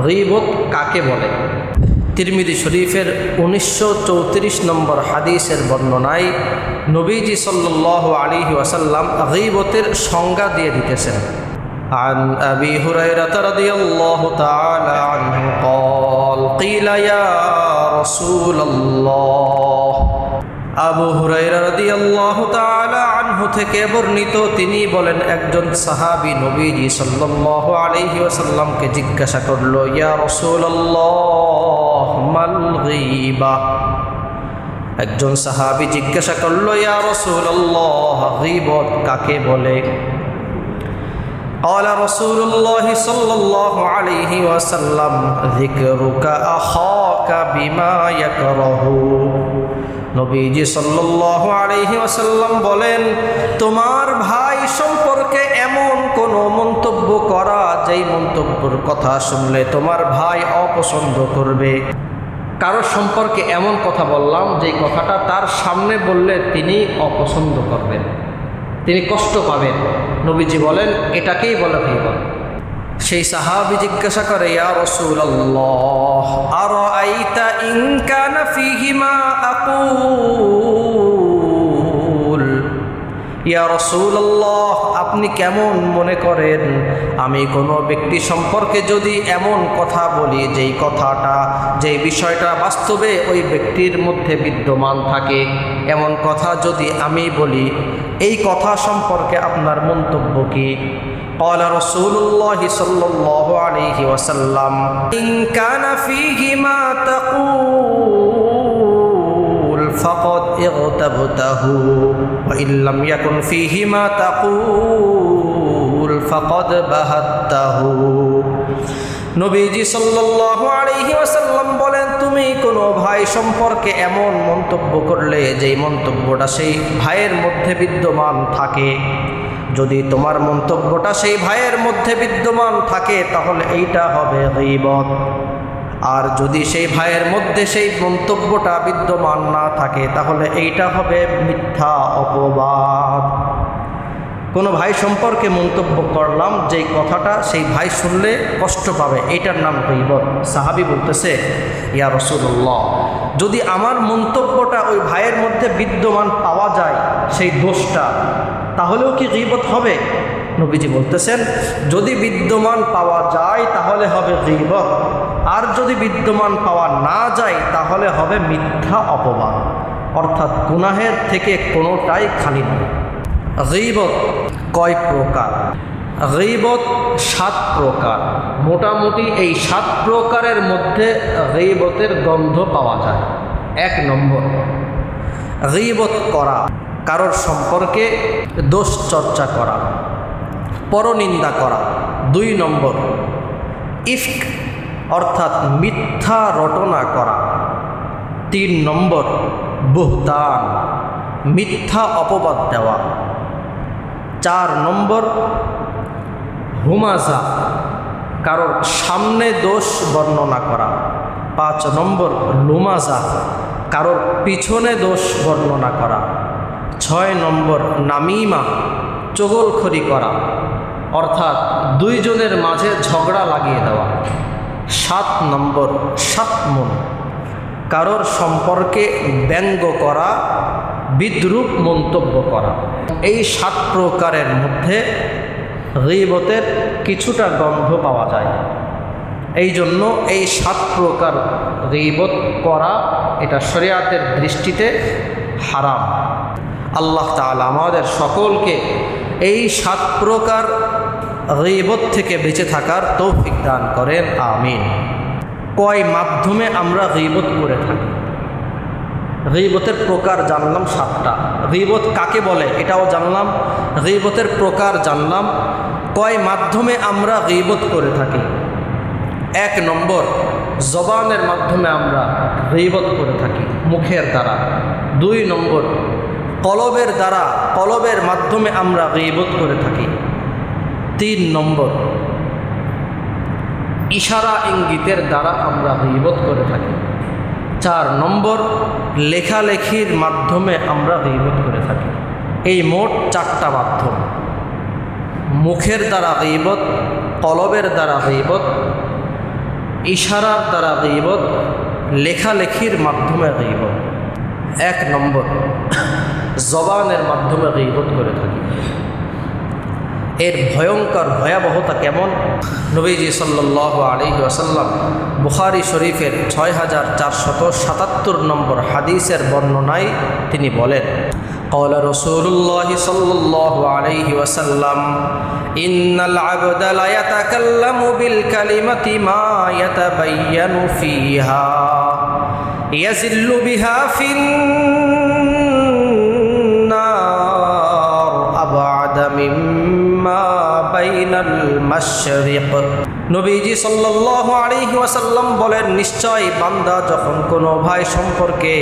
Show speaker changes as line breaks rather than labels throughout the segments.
গীবত কাকে বলে? তিরমিজি শরীফের 1934 নম্বর হাদিসের বর্ণনায় নবীজি সাল্লাল্লাহু আলাইহি ওয়াসাল্লাম গীবতের সংজ্ঞা দিয়ে দিতেছেন। عن أبي هريرة رضي الله تعالى عنه قال قيل يا رسول الله আবু হুরায়রা রাদিয়াল্লাহু তাআলা আনহু থেকে বর্ণিত, তিনি বলেন, একজন সাহাবী নবীজি সাল্লাল্লাহু আলাইহি ওয়াসাল্লামকে জিজ্ঞাসা করল, ইয়া রাসূলুল্লাহ মাল গীবা। একজন সাহাবী জিজ্ঞাসা করল, ইয়া রাসূলুল্লাহ গীবত কাকে বলে? قال رسول الله صلى الله عليه وسلم ذكرك أخاك بما يكره। নবীজি সাল্লাল্লাহু আলাইহি ওয়াসাল্লাম বলেন, তোমার ভাই সম্পর্কে এমন কোন মন্তব্য করা যেই মন্তব্যের কথা শুনলে তোমার ভাই অপছন্দ করবে। কারো সম্পর্কে এমন কথা বললাম যেই কথাটা তার সামনে বললে তিনি অপছন্দ করবেন, তিনি কষ্ট পাবেন। নবীজি বলেন এটাকেই বলা গীবত। সেই সাহাবী জিজ্ঞাসা করে, ইয়া রাসূলুল্লাহ আরাআইতা ইন কানা ফীহি মা আকুল। ইয়া রাসূলুল্লাহ আপনি কেমন মনে করেন আমি কোনো ব্যক্তি সম্পর্কে যদি এমন কথা বলি যেই কথাটা, যেই বিষয়টা বাস্তবে ওই ব্যক্তির মধ্যে বিদ্যমান থাকে, এমন কথা যদি আমি বলি, এই কথা সম্পর্কে আপনার মন্তব্য কি? قال رسول الله صلى الله عليه وسلم إن كان فيه ما تقول فقد اغتبته وإن لم يكن فيه ما تقول فقد بهته। নবীজি সাল্লাল্লাহু আলাইহি ওয়াসাল্লাম বলেন, তুমি কোনো ভাই সম্পর্কে এমন মন্তব্য করলে যেই মন্তব্যটা সেই ভাইয়ের মধ্যে বিদ্যমান থাকে, যদি তোমার মন্তব্যটা সেই ভাইয়ের মধ্যে বিদ্যমান থাকে তাহলে এইটা হবে গীবত। আর যদি সেই ভাইয়ের মধ্যে সেই মন্তব্যটা বিদ্যমান না থাকে তাহলে এইটা হবে মিথ্যা অপবাদ। কোনো ভাই সম্পর্কে মন্তব্য করলাম যেই কথাটা সেই ভাই শুনলে কষ্ট পাবে, এইটার নাম গীবত। সাহাবী বলতেছে, ইয়া রাসূলুল্লাহ যদি আমার মন্তব্যটা ওই ভাইয়ের মধ্যে বিদ্যমান পাওয়া যায় সেই দোষটা, তাহলেও কি গীবত হবে? নবীজি বলতেছেন যদি বিদ্যমান পাওয়া যায় তাহলে হবে গীবত, আর যদি বিদ্যমান পাওয়া না যায় তাহলে হবে মিথ্যা অপবাদ, অর্থাৎ গুনাহের থেকে কোনোটাই খালি নয়। গীবত কয় প্রকার? গীবত 7 প্রকার। মোটামুটি এই 7 প্রকারের মধ্যে গীবতের গন্ধ পাওয়া যায়। 1 নম্বর গীবত করা, কারোর সম্পর্কে দোষ চর্চা করা, পরনিন্দা করা। 2 নম্বর ইফক অর্থাৎ মিথ্যা রটনা করা। 3 নম্বর বুহতান, মিথ্যা অপবাদ দেওয়া। 4 নম্বর হুমাজা, কারোর সামনে দোষ বর্ণনা করা। 5 নম্বর লুমাজা, কারোর পিছনে দোষ বর্ণনা করা। 6 নম্বর নামিমা, চগলখড়ি করা, অর্থাৎ 2 জনের মাঝে ঝগড়া লাগিয়ে দেওয়া। 7 নম্বর শাতমুন, কারোর সম্পর্কে ব্যঙ্গ করা, বিদ্রূপ মন্তব্য করা। এই 7 প্রকারের মধ্যে গীবতের কিছুটা গন্ধ পাওয়া যায়। এই জন্য এই 7 প্রকার গীবত করা এটা শরিয়াতের দৃষ্টিতে হারাম। আল্লাহ তাআলা আমাদের সকলকে এই 7 প্রকার গীবত থেকে বেঁচে থাকার তৌফিক দান করেন, আমিন। কয় মাধ্যমে আমরা গীবত করে থাকি? গীবতের প্রকার জানলাম 7টা। গীবত কাকে বলে এটাও জানলাম, গীবতের প্রকার জানলাম। কয় মাধ্যমে আমরা গীবত করে থাকি? 1 নম্বর জবানের মাধ্যমে আমরা গীবত করে থাকি, মুখের দ্বারা। 2 নম্বর কলবের দ্বারা, কলবের মাধ্যমে আমরা গীবত করে থাকি। 3 নম্বর ইশারা ইঙ্গিতের দ্বারা আমরা গীবত করে থাকি। 4 নম্বর লেখালেখির মাধ্যমে আমরা গীবত করে থাকি। এই মোট 4টা মাধ্যম। মুখের দ্বারা গীবত, কলবের দ্বারা গীবত, ইশারার দ্বারা গীবত, লেখালেখির মাধ্যমে গীবত। 1 নম্বর, জবানের মাধ্যমে গীবত করে থাকি। এর ভয়ঙ্কর ভয়াবহতা কেমন? নবীজি সাল্লাল্লাহু আলাইহি ওয়াসাল্লাম বুখারী শরীফের 6477 নম্বর হাদিসের বর্ণনায় তিনি বলেন, قال رسول الله صلى الله عليه وسلم إن العبد لا يتكلم بالكلمة ما يتبين فيها يزل بها في النار أبعد مما بين المشرق। নবীজি সাল্লাল্লাহু আলাইহি ওয়াসাল্লাম বলেন, নিশ্চয় বান্দা যখন কোনো ভাই সম্পর্কে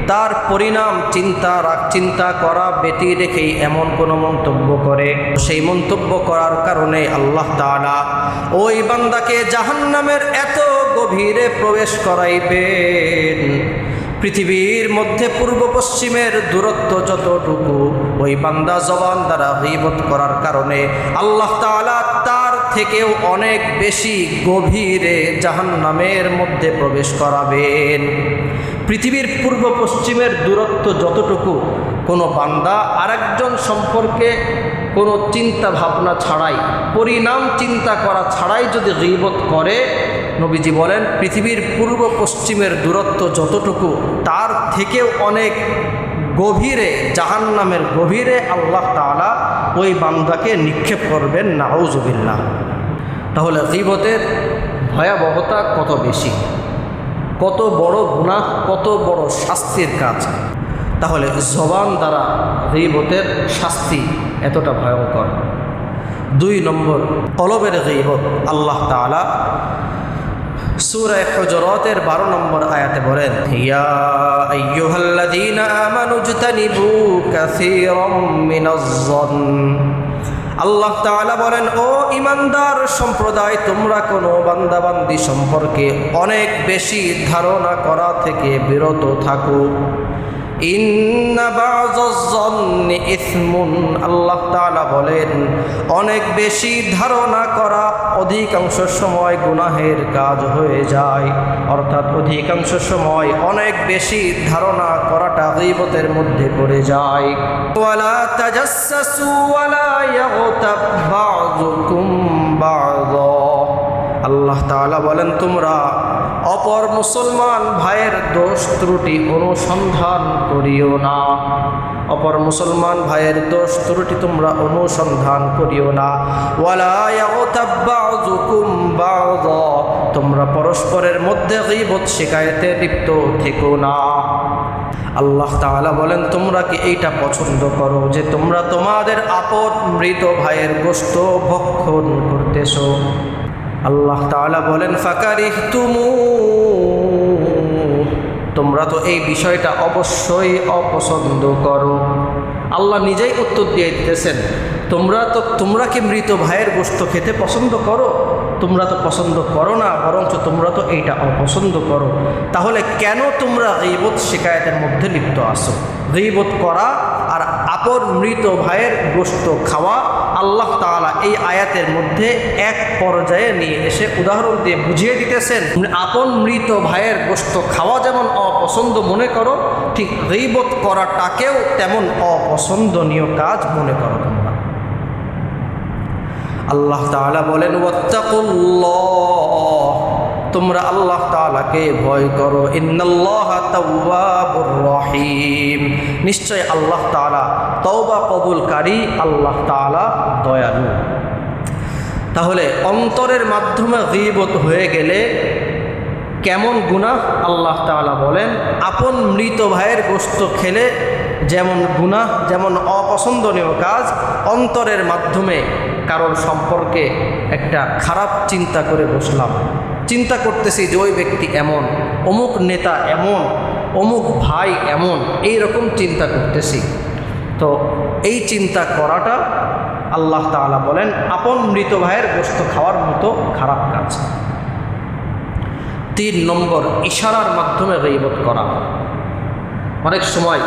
তার পরিণাম চিন্তা করা ব্যতি রেখেই এমন কোনো মন্তব্য করে, সেই মন্তব্য করার কারণে আল্লাহ তাআলা ওই বান্দাকে জাহান্নামের এত গভীরে প্রবেশ করাইবেন, পৃথিবীর মধ্যে পূর্ব পশ্চিমের দূরত্ব যতটুকু ওই বান্দা জবান দ্বারা গীবত করার কারণে আল্লাহ তাআলা তার থেকেও অনেক বেশি গভীরে জাহান্নামের মধ্যে প্রবেশ করাবেন। পৃথিবীর পূর্ব পশ্চিমের দূরত্ব যতটুকু কোনো বান্দা আরেকজন সম্পর্কে কোনো চিন্তা ভাবনা ছাড়াই, পরিণাম চিন্তা করা ছাড়াই যদি গীবত করে, নবীজি বলেন পৃথিবীর পূর্ব পশ্চিমের দূরত্ব যতটুকু তার থেকেও অনেক গভীরে, জাহান্নামের গভীরে আল্লাহ তাআলা ওই বান্দাকে নিক্ষেপ করবেন, নাউজুবিল্লাহ। তাহলে গীবতের ভয়াবহতা কত বেশি, কত বড় গুনাহ, কত বড় শাস্তির কাজ। তাহলে জবান দ্বারা গীবতের শাস্তি এতটা ভয়ঙ্কর। 2 নম্বর, কলবের গীবত। আল্লাহ তাআলা সূরা হুজুরাতের 12 নম্বর আয়াতে বলেন, ইয়া আইয়ুহাল্লাযীনা আমানু ইজতানিবু কাসীরাম মিনাজ-যন। আল্লাহ তাআলা বলেন, ও ঈমানদার সম্প্রদায়, তোমরা কোনো বান্দাবান্দি সম্পর্কে অনেক বেশি ধারণা করা থেকে বিরত থাকো। ইন্না বা'যাজ-যন্নি ইসমুন। আল্লাহ তাআলা বলেন, অনেক বেশি ধারণা করা অধিকাংশ সময় গুনাহের কাজ হয়ে যায়। অর্থাৎ অধিকাংশ সময় অনেক বেশি ধারণা করাটা গীবতের মধ্যে পড়ে যায়। ওয়ালা তাজাসসু ওয়ালা ইয়াগতাব বা'যুকুম বা'যা। আল্লাহ তাআলা বলেন, তোমরা অপর মুসলমান ভাইয়ের দোষ ত্রুটি অনুসন্ধান করিও না। অপর মুসলমান ভাইয়ের দোষ ত্রুটি তোমরা অনুসন্ধান করিও না। ওয়ালা ইয়াগতাব বা'যুকুম বা'যা। তোমরা পরস্পরের মধ্যে গীবত শিকায়েতে লিপ্ত থেকো না। আল্লাহ তাআলা বলেন, তোমরা কি এইটা পছন্দ করো যে তোমরা তোমাদের আপন মৃত ভাইয়ের গোশত ভক্ষণ করতেছো? আল্লাহ তাআলা বলেন, ফাকারিহতুমু। তোমরা তো এই বিষয়টা অবশ্যই অপছন্দ করো। আল্লাহ নিজেই উত্তর দিয়ে দিতেছেন, তোমরা কি মৃত ভাইয়ের গোশত খেতে পছন্দ করো? তোমরা তো পছন্দ করো না, বরঞ্চ তোমরা তো এইটা অপছন্দ করো। তাহলে কেন তোমরা গীবত শিকায়েতের মধ্যে লিপ্ত আছো? গীবত করা আর আপন মৃত ভাইয়ের গোশত খাওয়া আল্লাহ তাআলা এই আয়াতের মধ্যে এক পর্যায়ে নিয়ে এসে উদাহরণ দিয়ে বুঝিয়ে দিতেছেন, আপন মৃত ভাইয়ের গোশত খাওয়া যেমন অপছন্দ মনে করো, ঠিক গীবত করাটাকেও তেমন অপছন্দনীয় কাজ মনে করো তোমরা। আল্লাহ তাআলা বলেন, ওয়াত্তাকুল্লাহ। তোমরা আল্লাহ তাআলাকে ভয় করো। ইন্নাল্লাহা তাওয়াবুর রহিম। নিশ্চয় আল্লাহ তাআলা তওবা কবুলকারী, আল্লাহ তাআলা দয়ালু। তাহলে অন্তরের মাধ্যমে গীবত হয়ে গেলে কেমন গুনাহ? আল্লাহ তাআলা বলেন, আপন মৃত ভাইয়ের গোশত খেলে যেমন গুনাহ, যেমন অপছন্দনীয় কাজ, অন্তরের মাধ্যমে কারোর সম্পর্কে একটা খারাপ চিন্তা করে বসলাম, চিন্তা করতেছি যে ওই ব্যক্তি এমন, অমুক নেতা এমন, অমুক ভাই এমন, এই রকম চিন্তা করতেছি। তো এই চিন্তা করাটা আল্লাহ তাআলা বলেন আপন মৃত ভাইয়ের গোশত খাওয়ার মতো খারাপ কাজ। 3 নম্বর, ইশারার মাধ্যমে গীবত করা। অনেক সময়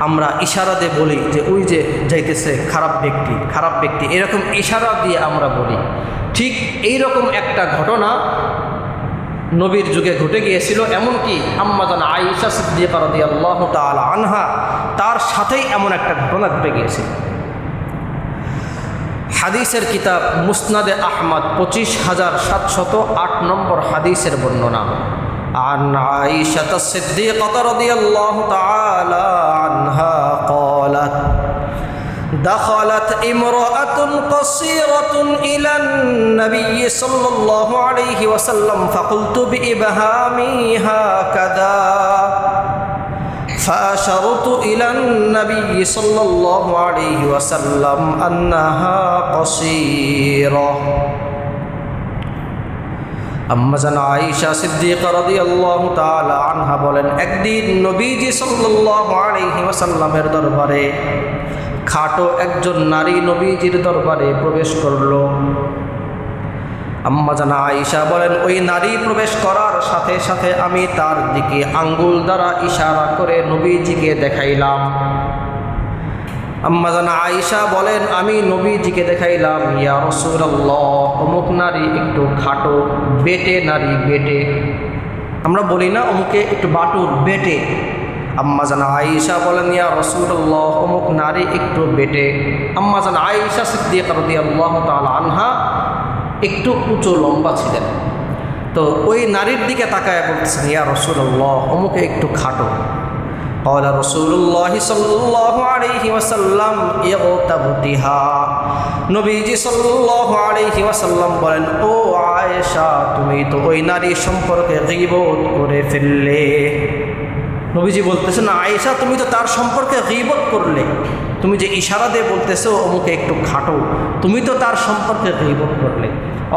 আমরা ইশারা দিয়ে বলি যে ওই যে যাইতেছে খারাপ ব্যক্তি, এরকম ইশারা দিয়ে আমরা বলি। ঠিক এই রকম একটা ঘটনা নবীর যুগে ঘটে গিয়েছিল। এমনকি আম্মা জান আয়েশা সিদ্দিকা রাদিয়াল্লাহু তাআলা আনহা তার সাথেই এমন একটা ঘটনা ঘটে গিয়েছিল। হাদিসের কিতাব মুসনাদে আহমদ 25708 নম্বর হাদিসের বর্ণনা। عن عائشة الصديقة رضي الله تعالى عنها قالت دخلت امرأة قصيرة إلى النبي صلى الله عليه وسلم فقلت بإبهامي هكذا فأشرت إلى النبي صلى الله عليه وسلم أنها قصيرة। আম্মা জান আয়েশা সিদ্দিকা রাদিয়াল্লাহু তাআলা আনহা বলেন, একদিন নবীজি সাল্লাল্লাহু আলাইহি ওয়াসাল্লামের দরবারে খাটো একজন নারী নবীজির দরবারে প্রবেশ করল। আম্মা জান আয়েশা বলেন, ওই নারী প্রবেশ করার সাথে সাথে আমি তার দিকে আঙ্গুল দ্বারা ইশারা করে নবীজিকে দেখাইলাম। আম্মা জান আয়েশা বলেন, আমি নবীজিকে দেখাইলাম, ইয়া রাসূলুল্লাহ, অমুক নারী একটু খাটো, বেটে নারী, বেটে। আমরা বলি না অমুকে একটু বাটুর, বেটে। আম্মা জান আয়েশা বলেন, ইয়া রাসূলুল্লাহ, অমুক নারী একটু বেটে। আম্মা জান আয়েশা সিদ্দিকা রাদিয়াল্লাহু তাআলা আনহা একটু উঁচু লম্বা ছিলেন। তো ওই নারীর দিকে তাকায় বলতেছেন, ইয়া রাসূলুল্লাহ, অমুকে একটু খাটো। قال رسول الله صلى الله عليه وسلم اغتبتها। নবীজি সাল্লাল্লাহু আলাইহি ওয়াসাল্লাম বলেন, ও আয়েশা, তুমি তো ওই নারী সম্পর্কে গীবত করে ফেললে। নবীজি বলতেছেন, আয়েশা, তুমি তো তার সম্পর্কে গীবত করলে। তুমি যে ইশারা দিয়ে বলতেছো অমুকে একটু খাটো, তুমি তো তার সম্পর্কে গীবত করলে।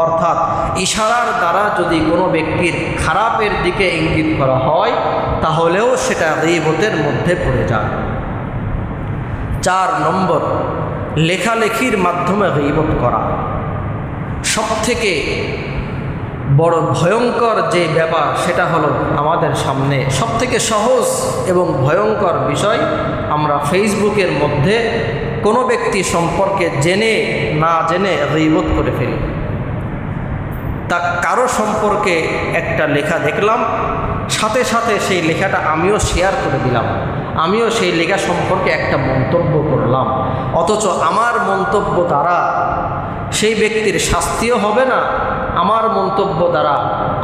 অর্থাৎ ইশারার দ্বারা যদি কোনো ব্যক্তির খারাপের দিকে ইঙ্গিত করা হয় তাহলেও সেটা গীবতের মধ্যে পড়ে যায়। 4 নম্বর, লেখালেখির মাধ্যমে গীবত করা। সবথেকে বড় ভয়ঙ্কর যে ব্যাপার সেটা হলো আমাদের সামনে সবথেকে সহজ এবং ভয়ঙ্কর বিষয়, আমরা ফেসবুকের মধ্যে কোনো ব্যক্তি সম্পর্কে জেনে না জেনে গীবত করে ফেলি। তা কারো সম্পর্কে একটা লেখা দেখলাম, সাথে সাথে সেই লেখাটা আমিও শেয়ার করে দিলাম, আমিও সেই লেখা সম্পর্কে একটা মন্তব্য করলাম, অথচ আমার মন্তব্য দ্বারা সেই ব্যক্তির শাস্তিও হবে না, আমার মন্তব্য দ্বারা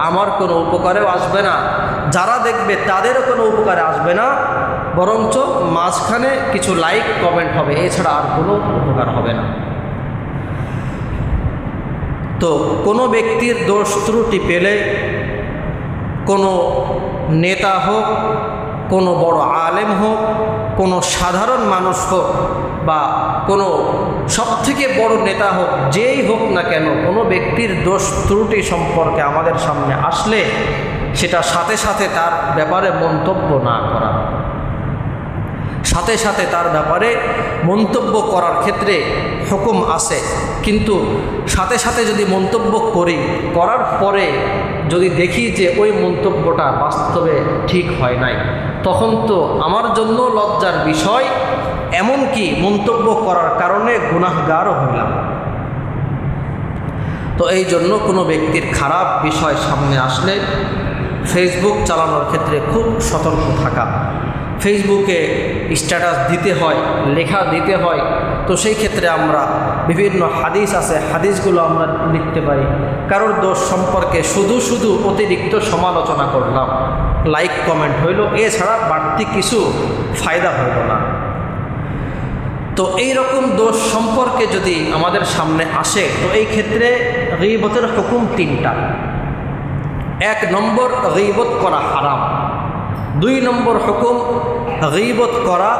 আমার কোনো উপকারেও আসবে না, যারা দেখবে তাদেরও কোনো উপকারে আসবে না, বরঞ্চ মাঝখানে কিছু লাইক কমেন্ট হবে, এছাড়া আর কোনো উপকার হবে না। তো কোনো ব্যক্তির দোষ ত্রুটি পেলে, কোনো নেতা হোক, কোনো বড় আলেম হোক, কোনো সাধারণ মানুষ হোক, বা কোনো সবথেকে বড় নেতা হোক, যেই হোক না কেন, কোনো ব্যক্তির দোষ ত্রুটি সম্পর্কে আমাদের সামনে আসলে সেটা সাথে সাথে তার ব্যাপারে মন্তব্য না করা। সাথে সাথে তার ব্যাপারে মন্তব্য করার ক্ষেত্রে হুকুম আছে, কিন্তু সাথে সাথে যদি মন্তব্য করি, করার পরে যদি দেখি যে ওই মন্তব্যটা বাস্তবে ঠিক হয় নাই, তখন তো আমার জন্য লজ্জার বিষয়, এমনকি মন্তব্য করার কারণে গুনাহগারও হইলাম। তো এই জন্য কোনো ব্যক্তির খারাপ বিষয় সামনে আসলে ফেসবুক চালানোর ক্ষেত্রে খুব সতর্ক থাকা। ফেসবুকে স্ট্যাটাস দিতে হয়, লেখা দিতে হয়, তো সেই ক্ষেত্রে আমরা বিভিন্ন হাদিস আছে, হাদিসগুলো আমরা লিখতে পারি। কারোর দোষ সম্পর্কে শুধু শুধু অতিরিক্ত সমালোচনা করলাম, লাইক কমেন্ট হইল, এছাড়া বাড়তি কিছু ফায়দা হইল না। তো এই রকম দোষ সম্পর্কে যদি আমাদের সামনে আসে, তো এই ক্ষেত্রে গীবতের হুকুম 3টা। 1 নম্বর, গীবত করা হারাম। 2 নম্বর হুকুম, গীবত করা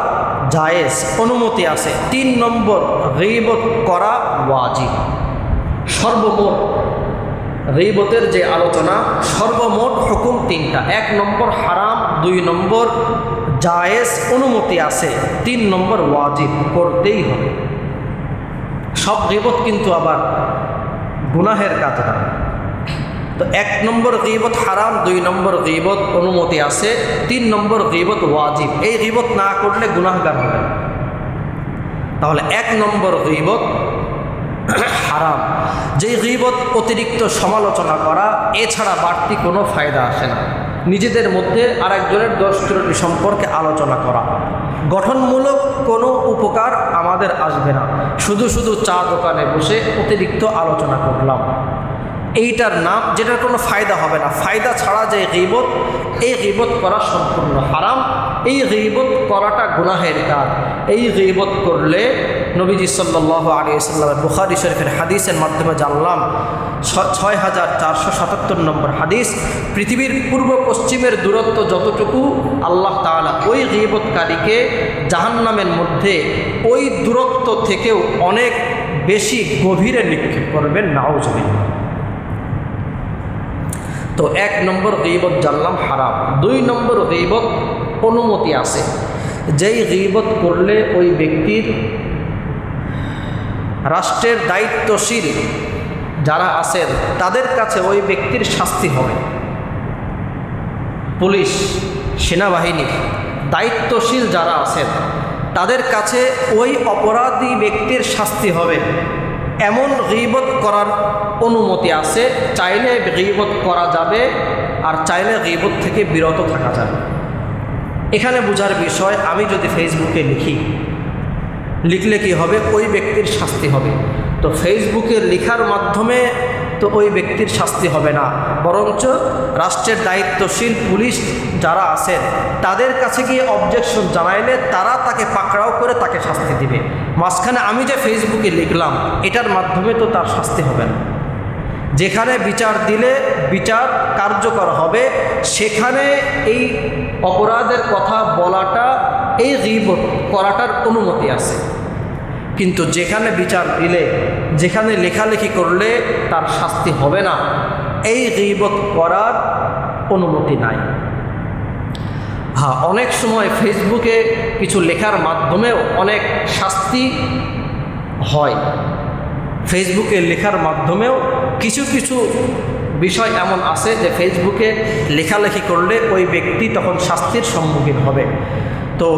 জায়েজ, অনুমতি আছে। 3 নম্বর, গীবত করা ওয়াজিব। সর্বমোট গীবতের যে আলোচনা, সর্বমোট হুকুম 3টা। 1 নম্বর হারাম, 2 নম্বর জায়েজ, অনুমতি আছে, 3 নম্বর ওয়াজিব, করতেই হবে। সব গীবত কিন্তু আবার গুনাহের কাজ না। তো 1 নম্বর গীবত হারাম, 2 নম্বর গীবত অনুমতি আছে, 3 নম্বর গীবত ওয়াজিব। এই গীবত না করলে গুনাহগার হবে। তাহলে 1 নম্বর গীবত হারাম। যেই গীবত অতিরিক্ত সমালোচনা করা, এছাড়া বাড়তি কোনো ফায়দা আসে না। নিজেদের মধ্যে আরেকজনের দোষ ত্রুটি সম্পর্কে আলোচনা করা, গঠনমূলক কোনো উপকার আমাদের আসবে না। শুধু শুধু চা দোকানে বসে অতিরিক্ত আলোচনা করলাম, এইটার নাম, যেটার কোনো ফায়দা হবে না। ফায়দা ছাড়া যে গীবত, এই গীবত করা সম্পূর্ণ হারাম। এই গীবত করাটা গুনাহের কাজ। এই গীবত করলে নবীজি সাল্লাল্লাহু আলাইহি ওয়াসাল্লামের বুখারী শরীফের হাদিসের মাধ্যমে জানলাম, 6477 নম্বর হাদিস, পৃথিবীর পূর্ব পশ্চিমের দূরত্ব যতটুকু, আল্লাহ তাআলা ওই গীবতকারীকে জাহান্নামের মধ্যে ওই দূরত্ব থেকেও অনেক বেশি গভীরে নিক্ষেপ করবেন। নাউজুবিল্লাহ। তো 1 নম্বর গীবত জানলাম হারাম। 2 নম্বর গীবত অনুমতি আছে। যেই গীবত করলে ওই ব্যক্তির রাষ্ট্রের দায়িত্বশীল যারা আছেন তাদের কাছে ওই ব্যক্তির শাস্তি হবে। পুলিশ, সেনাবাহিনী, দায়িত্বশীল যারা আছেন তাদের কাছে ওই অপরাধী ব্যক্তির শাস্তি হবে, এমন গীবত করার অনুমতি আছে। চাইলে গীবত করা যাবে, আর চাইলে গীবত থেকে বিরত থাকা যাবে। এখানে বোঝার বিষয়, আমি যদি ফেসবুকে লিখলে কি হবে? ওই ব্যক্তির শাস্তি হবে। তো ফেসবুকে লেখার মাধ্যমে তো ওই ব্যক্তির শাস্তি হবে না, বরঞ্চ রাষ্ট্রের দায়িত্বশীল পুলিশ যারা আছেন তাদের কাছে গিয়ে অবজেকশন জানাইলে তারা তাকে পাকড়াও করে তাকে শাস্তি দিবে। মাঝখানে আমি যে ফেসবুকে লিখলাম, এটার মাধ্যমে তো তার শাস্তি হবে না। যেখানে বিচার দিলে বিচার কার্যকর হবে, সেখানে এই অপরাধের কথা বলাটা, এই গীবত করাটার অনুমতি আছে। কিন্তু যেখানে বিচার দিলে, যেখানে লেখালেখি করলে তার শাস্তি হবে না, এই গীবত করার অনুমতি নাই। হ্যাঁ, অনেক সময় ফেসবুকে কিছু লেখার মাধ্যমেও অনেক শাস্তি হয়। ফেসবুকে লেখার মাধ্যমেও কিছু কিছু বিষয় এমন আছে যে ফেসবুকে লেখালেখি করলে ওই ব্যক্তি তখন শাস্তির সম্মুখীন হবে। তো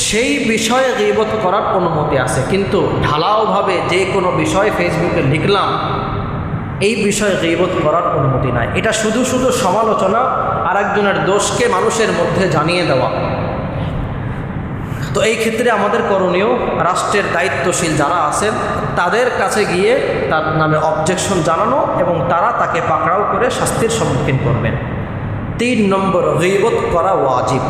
সেই বিষয়ে গীবত করার অনুমতি আছে। কিন্তু ঢালাওভাবে যে কোনো বিষয় ফেসবুকে লিখলাম, এই বিষয়ে গীবত করার অনুমতি নাই। এটা শুধু শুধু সমালোচনা, আরেকজনের দোষকে মানুষের মধ্যে জানিয়ে দেওয়া। তো এই ক্ষেত্রে আমাদের করণীয়, রাষ্ট্রের দায়িত্বশীল যারা আছেন তাদের কাছে গিয়ে তার নামে অবজেকশন জানানো এবং তারা তাকে পাকড়াও করে শাস্তির সম্মুখীন করবেন। 3 নম্বর, গীবত করা ওয়াজিব।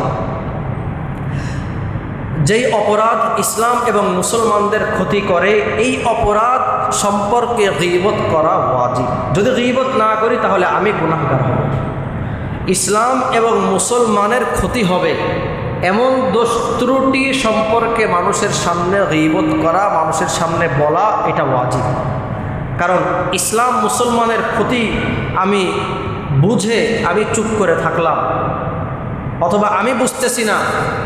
যেই অপরাধ ইসলাম এবং মুসলমানদের ক্ষতি করে, এই অপরাধ সম্পর্কে গীবত করা ওয়াজিব। যদি গীবত না করি তাহলে আমি গুনাহগার হব। ইসলাম এবং মুসলমানের ক্ষতি হবে এমন দোষ ত্রুটি সম্পর্কে মানুষের সামনে গীবত করা, মানুষের সামনে বলা, এটা ওয়াজিব। কারণ ইসলাম মুসলমানের ক্ষতি আমি বুঝে আমি চুপ করে থাকলাম, অথবা আমি বুঝতেছি না,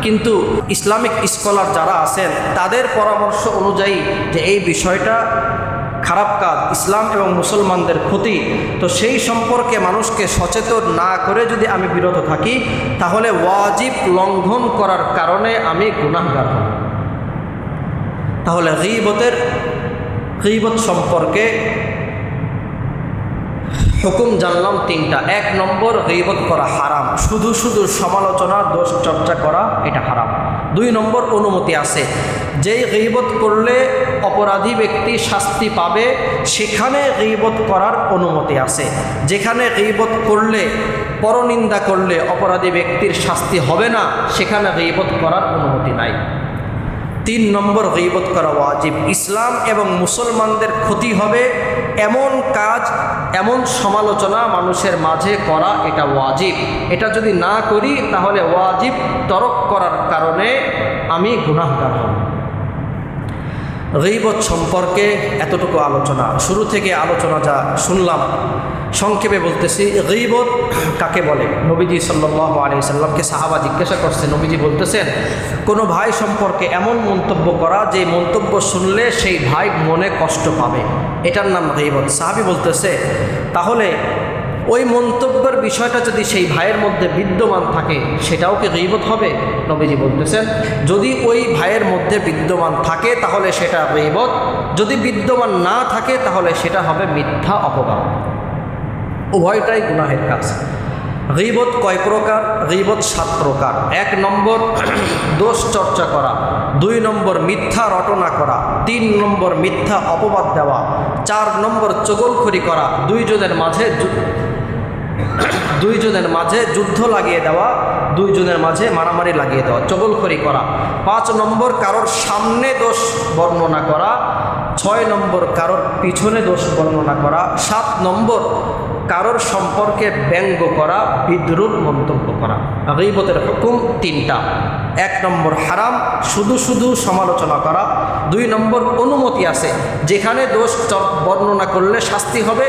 কিন্তু ইসলামিক স্কলার যারা আছেন তাদের পরামর্শ অনুযায়ী যে এই বিষয়টা খারাপ কাজ, ইসলাম এবং মুসলমানদের ক্ষতি, তো সেই সম্পর্কে মানুষকে সচেতন না করে যদি আমি বিরত থাকি, তাহলে ওয়াজিব লঙ্ঘন করার কারণে আমি গুনাহগার হব। তাহলে গীবত সম্পর্কে হুকুম জানলাম 3টা। 1 নম্বর, গীবত করা হারাম। শুধু শুধু সমালোচনা, দোষ চর্চা করা, এটা হারাম। 2 নম্বর, অনুমতি আছে। যেই গীবত করলে অপরাধী ব্যক্তি শাস্তি পাবে, সেখানে গীবত করার অনুমতি আছে। যেখানে গীবত করলে, পরনিন্দা করলে অপরাধী ব্যক্তির শাস্তি হবে না, সেখানে গীবত করার অনুমতি নাই। 3 নম্বর, গীবত করা ওয়াজিব। ইসলাম এবং মুসলমানদের ক্ষতি হবে এমন কাজ, এমন সমালোচনা মানুষের মাঝে করা, এটা ওয়াজিব। এটা যদি না করি তাহলে ওয়াজিব তরক করার কারণে আমি গুনাহগার হব। গীবত সম্পর্কে এতটুকু আলোচনা, শুরু থেকে আলোচনা যা শুনলাম সংক্ষেপে বলতেছি। গীবত কাকে বলে? নবীজি সাল্লাল্লাহু আলাইহি সাল্লামকে সাহাবা জিজ্ঞাসা করছে, নবীজি বলতেছেন, কোনো ভাই সম্পর্কে এমন মন্তব্য করা যে মন্তব্য শুনলে সেই ভাই মনে কষ্ট পাবে, এটার নাম গীবত। সাহাবী বলতেছে, তাহলে ওই মন্তব্যের বিষয়টা যদি সেই ভাইয়ের মধ্যে বিদ্যমান থাকে সেটাও কি গীবত হবে? নবীজি বলতেছেন যদি ওই ভাইয়ের মধ্যে বিদ্যমান থাকে তাহলে সেটা গীবত, যদি বিদ্যমান না থাকে তাহলে সেটা হবে মিথ্যা অপবাদ। উভয়টাই গুনাহের কাজ। গীবত কয় প্রকার? গীবত 7 প্রকার। 1 নম্বর দোষ চর্চা করা, 2 নম্বর মিথ্যা রটনা করা, 3 নম্বর মিথ্যা অপবাদ দেওয়া, 4 নম্বর চগলখড়ি করা, দুইজনের মাঝে যুদ্ধ লাগিয়ে দেওয়া, দুইজনের মাঝে মারামারি লাগিয়ে দেওয়া, চগলখড়ি করা। 5 নম্বর কারোর সামনে দোষ বর্ণনা করা, 6 নম্বর কারোর পিছনে দোষ বর্ণনা করা, 7 নম্বর কারোর সম্পর্কে ব্যঙ্গ করা, বিদ্রূপ মন্তব্য করা। গীবতের হুকুম 3টা। 1 নম্বর হারাম, শুধু শুধু সমালোচনা করা। 2 নম্বর অনুমতি আছে, যেখানে দোষ বর্ণনা করলে শাস্তি হবে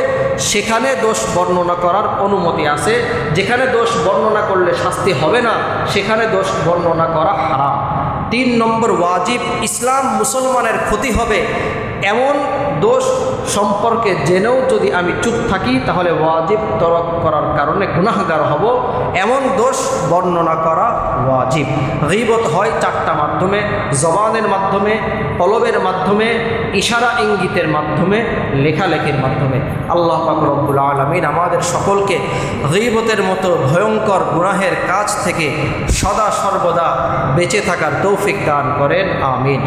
সেখানে দোষ বর্ণনা করার অনুমতি আছে, যেখানে দোষ বর্ণনা করলে শাস্তি হবে না সেখানে দোষ বর্ণনা করা হারাম। 3 নম্বর ওয়াজিব, ইসলাম মুসলমানের ক্ষতি হবে এমন দোষ সম্পর্কে জেনেও যদি আমি চুপ থাকি তাহলে ওয়াজিব তরক করার কারণে গুনাহগার হব, এমন দোষ বর্ণনা করা ওয়াজিব। গীবত হয় 4টা মাধ্যমে: জবানের মাধ্যমে, কলবের মাধ্যমে, ইশারা ইঙ্গিতের মাধ্যমে, লেখালেখির মাধ্যমে। আল্লাহ পাক রব্বুল আলামিন আমাদের সকলকে গীবতের মতো ভয়ঙ্কর গুনাহের কাজ থেকে সদা সর্বদা বেঁচে থাকার তৌফিক দান করেন। আমিন।